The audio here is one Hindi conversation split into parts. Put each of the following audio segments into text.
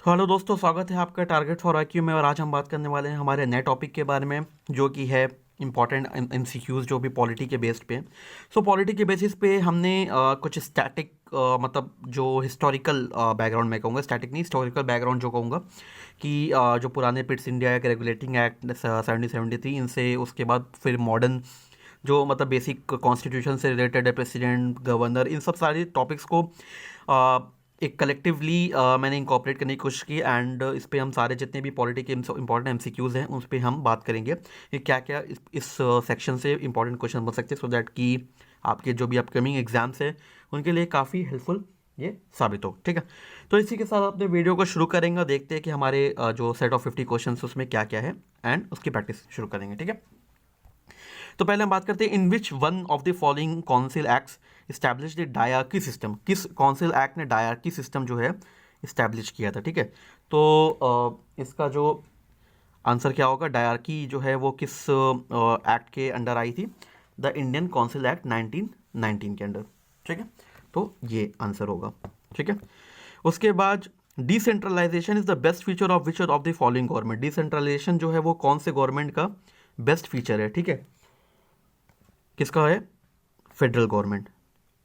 हेलो दोस्तों, स्वागत है आपका टारगेट फॉर आईक्यू में। और आज हम बात करने वाले हैं हमारे नए टॉपिक के बारे में, जो कि है इंपॉर्टेंट एमसीक्यूज जो भी पॉलिटी के बेस्ड पे। सो पॉलिटी के बेसिस पे हमने कुछ स्टैटिक मतलब जो हिस्टोरिकल बैकग्राउंड में कहूँगा, स्टैटिक नहीं हिस्टोरिकल बैकग्राउंड जो कहूँगा कि जो पुराने Pitt's India act, regulating act 1773, इनसे उसके बाद फिर मॉडर्न जो मतलब बेसिक कॉन्स्टिट्यूशन से रिलेटेड है, प्रेसिडेंट, गवर्नर, इन सब सारे टॉपिक्स को एक कलेक्टिवली मैंने इंकॉर्पोरेट करने की कोशिश की। एंड इस पे हम सारे जितने भी पॉलिटिक इंपॉर्टेंट एमसीक्यूज़ हैं उस पर हम बात करेंगे कि क्या क्या इस सेक्शन से इंपॉर्टेंट क्वेश्चन बन सकते हैं, सो दैट कि आपके जो भी अपकमिंग एग्जाम्स हैं उनके लिए काफ़ी हेल्पफुल ये साबित हो। ठीक है, तो इसी के साथ अपने वीडियो को शुरू करेंगे और देखते हैं कि हमारे जो सेट ऑफ 50 क्वेश्चन उसमें क्या क्या है, एंड उसकी प्रैक्टिस शुरू करेंगे। ठीक है, तो पहले हम बात करते हैं, in which one of the following council acts establish the dyarchy system. किस काउंसिल एक्ट ने डायरकी सिस्टम जो है इस्टेब्लिश किया था। ठीक है, तो इसका जो आंसर क्या होगा, डायरकी जो है वो किस एक्ट के अंडर आई थी? द इंडियन काउंसिल एक्ट 1919 के अंडर। ठीक है, तो ये आंसर होगा। ठीक है, उसके बाद decentralisation is the best feature of which of the following government. Decentralisation जो है वो कौन से गवर्नमेंट का बेस्ट फीचर है? ठीक है, किसका है? Federal government.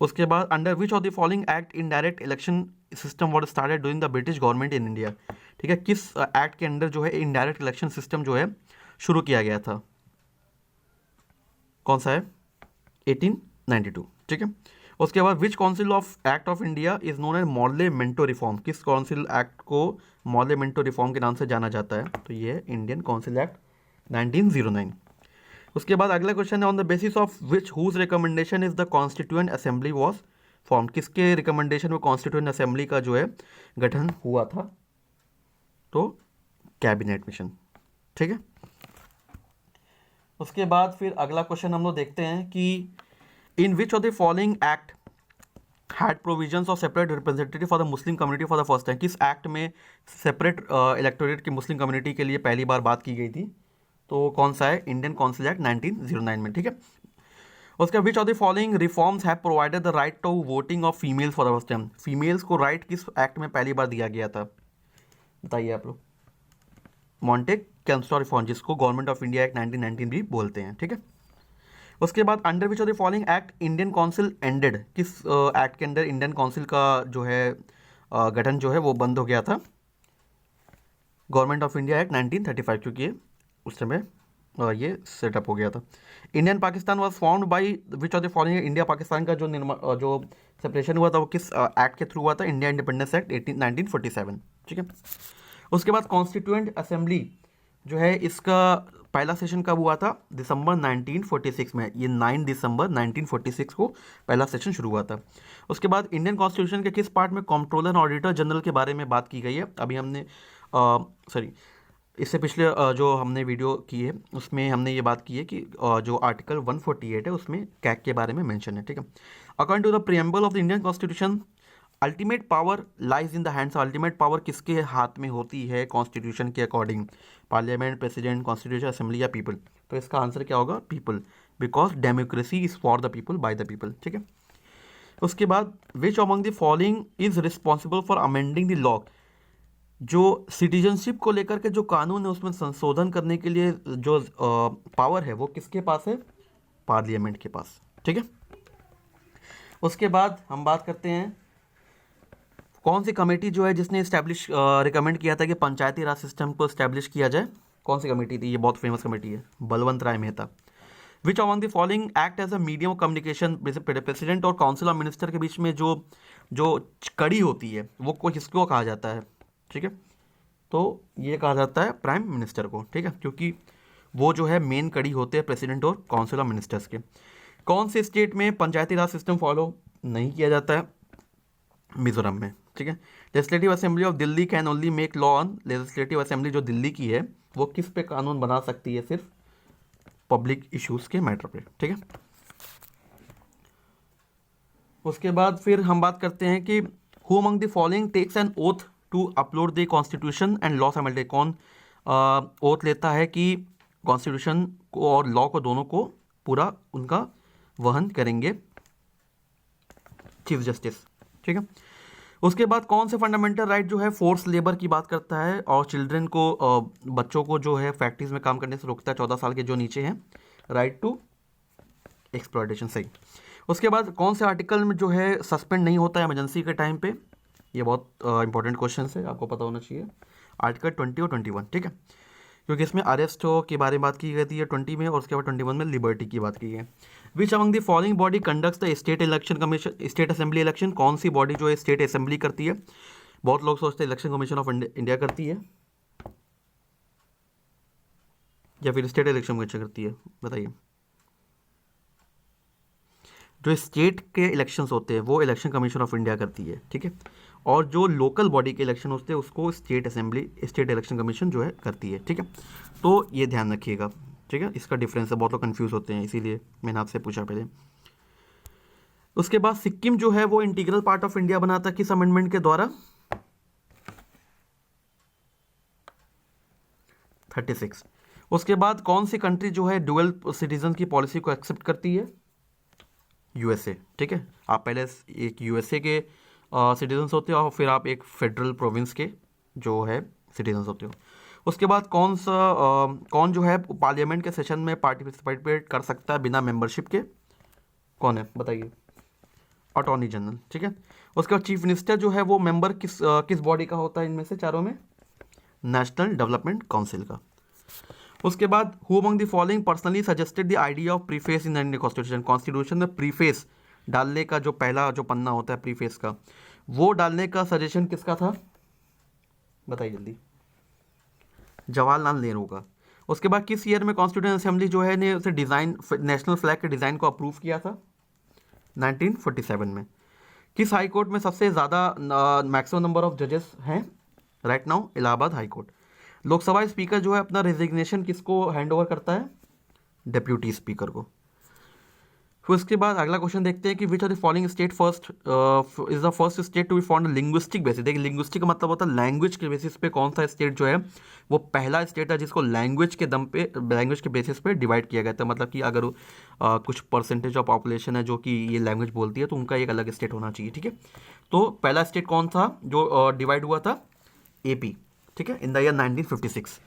उसके बाद under which of the following act in direct election system was started doing the British government in India. ठीक है, किस एक्ट के अंडर जो है इनडायरेक्ट इलेक्शन सिस्टम जो है शुरू किया गया था? कौन सा है? 1892। ठीक है, उसके बाद which council of act of India is known as Morley Minto reform. किस काउंसिल एक्ट को मॉडले मिंटो रिफॉर्म के नाम से जाना जाता है? तो ये है इंडियन काउंसिल एक्ट 1909। उसके बाद अगला क्वेश्चन है, on the basis of which whose recommendation is the constituent assembly was form. किसके रिकमेंडेशन में कॉन्स्टिट्यूएंट असेंबली का जो है गठन हुआ था? तो कैबिनेट मिशन। ठीक है, उसके बाद फिर अगला क्वेश्चन हम लोग देखते हैं कि in which of the following act had provisions of separate representative for the Muslim community for the first time. किस एक्ट में सेपरेट इलेक्टोरेट की मुस्लिम कम्युनिटी के लिए पहली बार बात की गई थी? तो कौन सा है? इंडियन काउंसिल एक्ट 1909 में। ठीक है, उसके which of the following reforms have provided the right to voting of females for the first time. Females को राइट किस एक्ट में पहली बार दिया गया था? बताइए आप लोग। मॉन्टेक कैंस्टो रिफॉर्म, जिसको गवर्नमेंट ऑफ इंडिया एक्ट 1919 भी बोलते हैं। ठीक है, उसके बाद under which of the following act Indian council ended. किस एक्ट के अंदर इंडियन काउंसिल का जो है गठन जो है वो बंद हो गया था? गवर्नमेंट ऑफ इंडिया एक्ट 1935, क्योंकि उस समय ये सेटअप हो गया था। Indian Pakistan was formed by which of the following. India Pakistan का जो जो सेपरेशन हुआ था वो किस एक्ट के थ्रू हुआ था? India independence act 1947। ठीक है, उसके बाद कॉन्स्टिट्यूएंट असेंबली जो है इसका पहला सेशन कब हुआ था? दिसंबर 1946 में। ये 9 दिसंबर 1946 को पहला सेशन शुरू हुआ था। उसके बाद इंडियन कॉन्स्टिट्यूशन के किस पार्ट में कंट्रोलर और ऑडिटर जनरल के बारे में बात की गई है? अभी हमने सॉरी इससे पिछले जो हमने वीडियो की है उसमें हमने ये बात की है कि जो आर्टिकल 148 है उसमें कैग के बारे में मेंशन है। ठीक है, according to the preamble of the Indian constitution ultimate power lies in the hands. Ultimate power किसके हाथ में होती है कॉन्स्टिट्यूशन के according? Parliament, president, constitution assembly या पीपल? तो इसका आंसर क्या होगा? People, because democracy is for the people by the people. ठीक है, उसके बाद which among the following is responsible for amending the law. जो सिटीजनशिप को लेकर के जो कानून है उसमें संशोधन करने के लिए जो पावर है वो किसके पास है? पार्लियामेंट के पास। ठीक है, उसके बाद हम बात करते हैं कौन सी कमेटी जो है जिसने इस्टेब्लिश रिकमेंड किया था कि पंचायती राज सिस्टम को इस्टेब्लिश किया जाए? कौन सी कमेटी थी? ये बहुत फेमस कमेटी है, Balwant Rai Mehta. Which among the following act as a medium of communication. President और काउंसिल ऑफ मिनिस्टर के बीच में जो जो कड़ी होती है वो किसको कहा जाता है? ठीक है, तो ये कहा जाता है प्राइम मिनिस्टर को। ठीक है, क्योंकि वो जो है मेन कड़ी होते हैं प्रेसिडेंट और काउंसिल ऑफ मिनिस्टर्स के। कौन से स्टेट में पंचायती राज सिस्टम फॉलो नहीं किया जाता है? मिजोरम में। ठीक है, legislative assembly of Delhi can only make law on. Legislative assembly जो दिल्ली की है वो किस पे कानून बना सकती है? सिर्फ पब्लिक इश्यूज के मैटर पे। ठीक है, उसके बाद फिर हम बात करते हैं कि who among the following takes an oath to uphold the constitution and law simultaneously. कौन ओथ लेता है कि कॉन्स्टिट्यूशन को और लॉ को दोनों को पूरा उनका वहन करेंगे? Chief justice. ठीक है, उसके बाद कौन से फंडामेंटल राइट जो है फोर्स लेबर की बात करता है और चिल्ड्रन को बच्चों को जो है फैक्ट्रीज में काम करने से रोकता है 14 साल के जो नीचे हैं, राइट टू एक्सप्लॉयटेशन, सही। उसके बाद कौन से आर्टिकल में जो है सस्पेंड नहीं होता है इमरजेंसी के टाइम पे, ये बहुत इंपॉर्टेंट क्वेश्चन है, आपको पता होना चाहिए। आर्टिकल 20 और 21, ठीक है, क्योंकि इसमें अरेस्ट हो के बारे में बात की गई है 20 में, और उसके बाद 21 में लिबर्टी की बात की है। विच among the following body conducts the state election commission, state assembly election, कौन सी बॉडी जो है स्टेट असेंबली करती है? बहुत लोग सोचते हैं इलेक्शन कमीशन ऑफ इंडिया करती है या फिर स्टेट इलेक्शन कमीशन करती है, बताइए। जो स्टेट के इलेक्शंस होते हैं वो इलेक्शन कमीशन ऑफ इंडिया करती है, ठीक है, और जो लोकल बॉडी के इलेक्शन होते हैं उसको state assembly, state election commission जो है करती है, ठीक है। तो ये ध्यान रखिएगा, ठीक है, इसका डिफरेंस है, बहुत लोग कंफ्यूज होते हैं, इसीलिए मैंने आपसे पूछा पहले। उसके बाद सिक्किम जो है वो इंटीग्रल पार्ट ऑफ इंडिया बना था किस अमेंडमेंट के द्वारा? 36। उसके बाद कौन सी कंट्री जो है डुअल सिटीजन की पॉलिसी को एक्सेप्ट करती है? यूएसए, ठीक है। आप पहले एक यूएसए के सिटीजन्स होते हो और फिर आप एक फेडरल प्रोविंस के जो है सिटीजन्स होते हो। उसके बाद कौन जो है पार्लियामेंट के सेशन में पार्टिसिपेट कर सकता है बिना मेंबरशिप के? कौन है बताइए? अटॉर्नी जनरल, ठीक है। उसके बाद चीफ मिनिस्टर जो है वो मेंबर किस बॉडी का होता है इनमें से चारों में? नेशनल डेवलपमेंट काउंसिल का। उसके बाद who among the following personally suggested the idea of preface in Indian constitution, constitution में प्रीफेस डालने का जो पहला जो पन्ना होता है प्रीफेस का, वो डालने का सजेशन किसका था? बताइए जल्दी। जवाहरलाल नेहरू का। उसके बाद किस ईयर में कॉन्स्टिट्यूशन असेंबली जो है ने उसे डिज़ाइन नेशनल फ्लैग के डिज़ाइन को अप्रूव किया था? 1947 में। किस हाई कोर्ट में सबसे ज़्यादा मैक्सिमम नंबर ऑफ जजेस हैं? Right now Allahabad high court. Lok Sabha speaker जो है अपना रेजिग्नेशन किसको हैंड ओवर करता है? डेप्यूटी स्पीकर को। फिर उसके बाद अगला क्वेश्चन देखते हैं कि which are the following state first is the first state to be found linguistic basis. देखिए लिंग्विस्टिक का मतलब होता है लैंग्वेज के बेसिस पे कौन सा स्टेट जो है वो पहला स्टेट है जिसको लैंग्वेज के दम पे, लैंग्वेज के बेसिस पे डिवाइड किया गया था। मतलब कि अगर कुछ परसेंटेज ऑफ पॉपुलेशन है जो कि ये लैंग्वेज बोलती है तो उनका एक अलग स्टेट होना चाहिए, ठीक है। तो पहला स्टेट कौन था जो डिवाइड हुआ था? एपी, ठीक है, इन द ईयर 1956।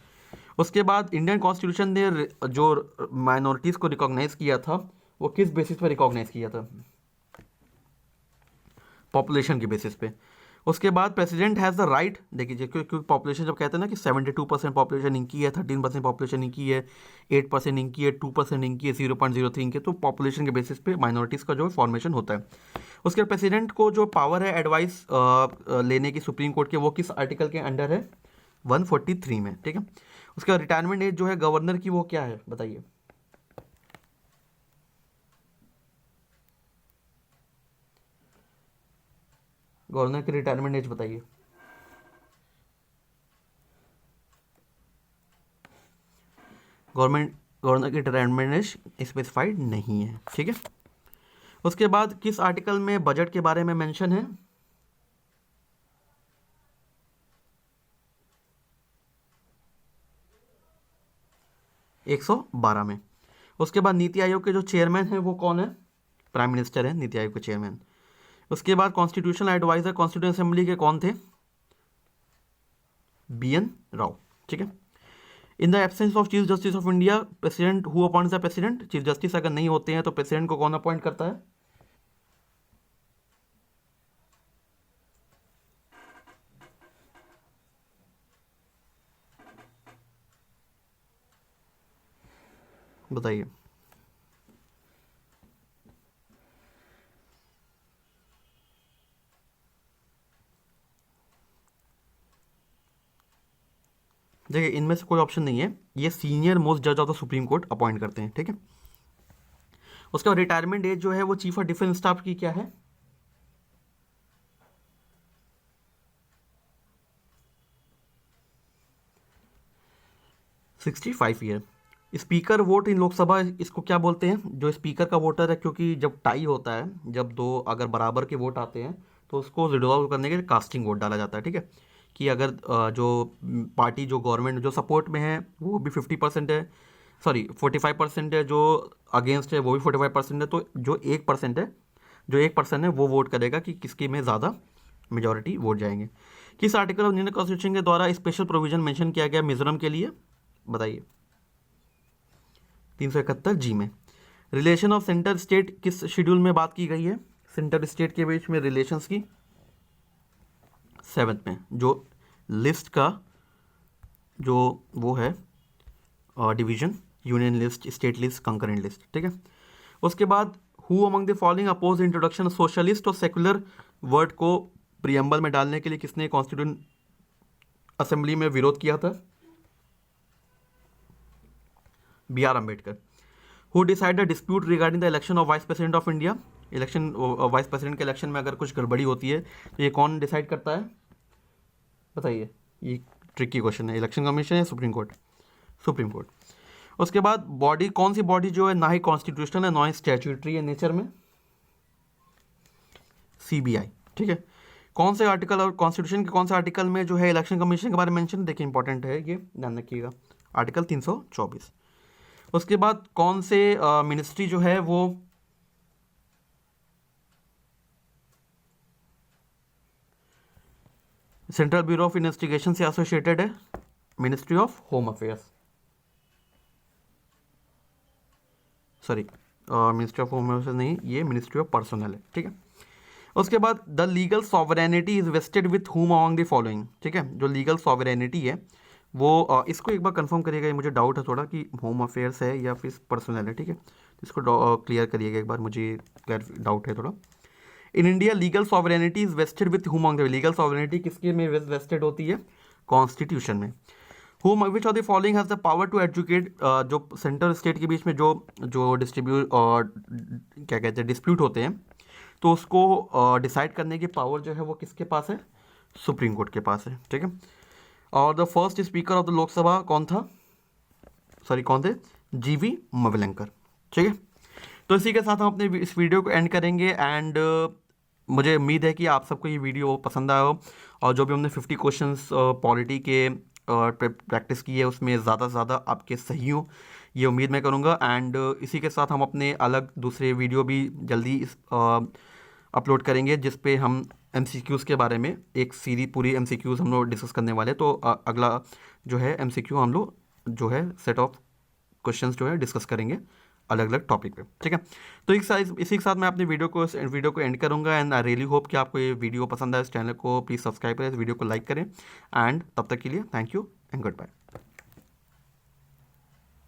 उसके बाद इंडियन कॉन्स्टिट्यूशन ने जो माइनॉरिटीज़ को रिकॉग्नाइज किया था वो किस बेसिस पे रिकॉग्नाइज किया था? पॉपुलेशन के बेसिस पे। उसके बाद प्रेसिडेंट हैज़ द राइट, देखिए क्योंकि पॉपुलेशन जब कहते हैं ना कि 72% पॉपुलेशन इनकी है, 13% पॉपुलेशन इनकी है, 8% इनकी है, 2% इनकी है, 0.03 इनकी, तो पॉपुलेशन के बेसिस पे माइनॉरिटीज़ का जो फॉर्मेशन होता है। उसके बाद प्रेसिडेंट को जो पावर है एडवाइस लेने की सुप्रीम कोर्ट के, वो किस आर्टिकल के अंडर है? 143 में, ठीक है। उसके बाद रिटायरमेंट एज जो है गवर्नर की वो क्या है बताइए? गवर्नर की रिटायरमेंट एज बताइए। गवर्नर की रिटायरमेंट एज स्पेसिफाइड नहीं है, ठीक है। उसके बाद किस आर्टिकल में बजट के बारे में मेंशन है? 112 में। उसके बाद नीति आयोग के जो चेयरमैन हैं वो कौन है? प्राइम मिनिस्टर है नीति आयोग के चेयरमैन। उसके बाद कॉन्स्टिट्यूशनल एडवाइजर कॉन्स्टिट्यूशन असेंबली के कौन थे? BN राव, ठीक है। In the absence of chief justice of India president who appoints the president, chief justice अगर नहीं होते हैं तो प्रेसिडेंट को कौन अपॉइंट करता है? बताइए। देखिए इनमें से कोई ऑप्शन नहीं है, ये सीनियर मोस्ट जज of the Supreme Court appoint करते हैं, ठीक है। उसके बाद रिटायरमेंट एज जो है वो चीफ ऑफ डिफेंस स्टाफ की क्या है? 65 year. Speaker vote in Lok Sabha इसको क्या बोलते हैं? जो स्पीकर का वोटर है, क्योंकि जब टाई होता है, जब दो अगर बराबर के वोट आते हैं तो उसको रिजॉल्व करने के लिए कास्टिंग वोट डाला जाता है, ठीक है। कि अगर जो पार्टी जो गवर्नमेंट जो सपोर्ट में है वो भी 50% है, सॉरी 45% है, जो अगेंस्ट है वो भी 45% है, तो जो 1% है, जो 1% है वो वोट करेगा कि किसकी में ज़्यादा मेजॉरिटी वोट जाएंगे। किस आर्टिकल ऑफ इंडियन कॉन्स्टिट्यूशन के द्वारा स्पेशल प्रोविजन मेंशन किया गया मिजोरम के लिए, बताइए। 371 जी में। रिलेशन ऑफ सेंटर स्टेट किस शेड्यूल में बात की गई है, सेंटर स्टेट के बीच में रिलेशंस की, 7th में, जो लिस्ट का जो वो है division, union list, state list, concurrent list, ठीक है। उसके बाद who among the following oppose introduction socialist और सेकुलर वर्ड को प्रियम्बल में डालने के लिए किसने कॉन्स्टिट्यूंट असेंबली में विरोध किया था, B R Ambedkar. Who decide the dispute regarding the election of vice president of India, election vice president के इलेक्शन में अगर कुछ गड़बड़ी होती है तो ये कौन डिसाइड करता है, बताइए। ये ट्रिकी क्वेश्चन है, इलेक्शन कमीशन या सुप्रीम कोर्ट, सुप्रीम कोर्ट। उसके बाद बॉडी, कौन सी बॉडी जो है ना ही कॉन्स्टिट्यूशनल है ना ही स्टैट्यूटरी है नेचर में, सीबीआई, ठीक है। कौन से आर्टिकल और कॉन्स्टिट्यूशन के कौन से आर्टिकल में जो है इलेक्शन कमीशन के बारे में मेंशन, देखिए इंपॉर्टेंट है ये, ध्यान रखिएगा, आर्टिकल 324। उसके बाद कौन से मिनिस्ट्री जो है वो सेंट्रल ब्यूरो ऑफ इन्वेस्टिगेशन से एसोसिएटेड है, ministry of home affairs, sorry ministry of home affairs नहीं, ये मिनिस्ट्री ऑफ पर्सनल है, ठीक है। उसके बाद the legal sovereignty is vested with whom among the following, ठीक है। जो लीगल सॉवरेनिटी है वो इसको एक बार कंफर्म करिएगा, ये मुझे डाउट है थोड़ा कि होम अफेयर्स है या फिर पर्सनल है, ठीक है। इसको क्लियर करिएगा एक बार, मुझे डाउट है थोड़ा। In India legal sovereignty is vested with whom among the, legal sovereignty किसके में वेस्टेड होती है, कॉन्स्टिट्यूशन में। Whom which of the following has the power to educate, जो सेंटर स्टेट के बीच में जो डिस्ट्रीब्यूट और क्या कहते हैं डिस्प्यूट होते हैं तो उसको डिसाइड करने की पावर जो है वो किसके पास है, सुप्रीम कोर्ट के पास है, ठीक है। और the first speaker of the Lok Sabha कौन था, सॉरी कौन थे, जीवी मवलंकर, ठीक है। तो इसी के साथ हम अपने इस वीडियो को एंड करेंगे एंड मुझे उम्मीद है कि आप सबको ये वीडियो पसंद आया हो और जो भी हमने 50 क्वेश्चंस पॉलिटी के प्रैक्टिस की है उसमें ज़्यादा से ज़्यादा आपके सही हो, ये उम्मीद मैं करूँगा। एंड इसी के साथ हम अपने अलग दूसरे वीडियो भी जल्दी अपलोड करेंगे जिस पे हम MCQs के बारे में एक सीरीज पूरी MCQs हम लोग डिस्कस करने वाले, तो अगला जो है MCQ हम लोग जो है सेट ऑफ क्वेश्चंस जो है डिस्कस करेंगे अलग अलग टॉपिक पे, ठीक है। तो इसी के साथ मैं अपने वीडियो को एंड करूँगा एंड आई रियली होप कि आपको ये वीडियो पसंद आए। इस चैनल को प्लीज़ सब्सक्राइब करें, इस वीडियो को लाइक करें एंड तब तक के लिए thank you and good bye.